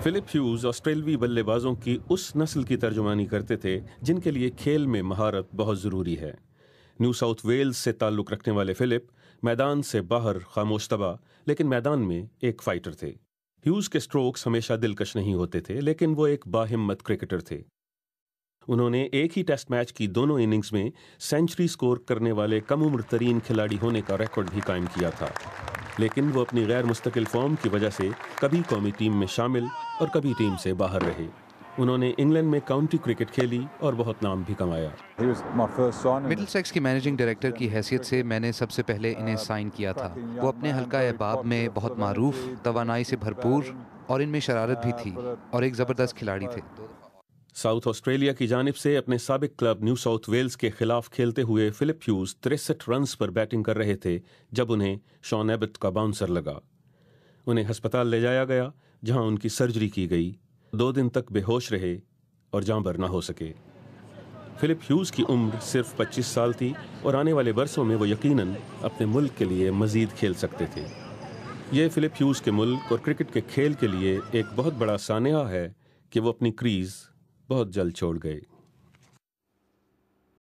Phillip Hughes ऑस्ट्रेलवी बल्लेबाजों की उस नस्ल की तर्जुमानी करते थे जिनके लिए खेल में महारत बहुत ज़रूरी है। न्यू साउथ वेल्स से ताल्लुक़ रखने वाले फिलिप मैदान से बाहर खामोश तबा, लेकिन मैदान में एक फाइटर थे। ह्यूज के स्ट्रोक्स हमेशा दिलकश नहीं होते थे, लेकिन वो एक बाहिम्मत क्रिकेटर थे। उन्होंने एक ही टेस्ट मैच की दोनों इनिंग्स में सेंचुरी स्कोर करने वाले कम उम्र तरीन खिलाड़ी होने का रिकॉर्ड भी कायम किया था, लेकिन वो अपनी गैर मुस्तकिल फॉर्म की वजह से कभी कौमी टीम में शामिल और कभी टीम से बाहर रहे। उन्होंने इंग्लैंड में काउंटी क्रिकेट खेली और बहुत नाम भी कमाया। मिडलसेक्स की मैनेजिंग डायरेक्टर की हैसियत से मैंने सबसे पहले इन्हें साइन किया था। वो अपने हल्का एहबाब में बहुत मारूफ, तवानाई से भरपूर और इनमें शरारत भी थी और एक ज़बरदस्त खिलाड़ी थे। साउथ ऑस्ट्रेलिया की जानिब से अपने साबिक क्लब न्यू साउथ वेल्स के खिलाफ खेलते हुए फिलिप ह्यूज 63 रन्स पर बैटिंग कर रहे थे जब उन्हें शॉन एबट का बाउंसर लगा। उन्हें अस्पताल ले जाया गया, जहां उनकी सर्जरी की गई। 2 दिन तक बेहोश रहे और जाँ बर ना हो सके। फिलिप ह्यूज की उम्र सिर्फ 25 साल थी और आने वाले बरसों में वो यकीनन अपने मुल्क के लिए मजीद खेल सकते थे। ये फिलिप ह्यूज के मुल्क और क्रिकेट के खेल के लिए एक बहुत बड़ा सानिया है कि वो अपनी क्रीज बहुत जल्द छोड़ गए।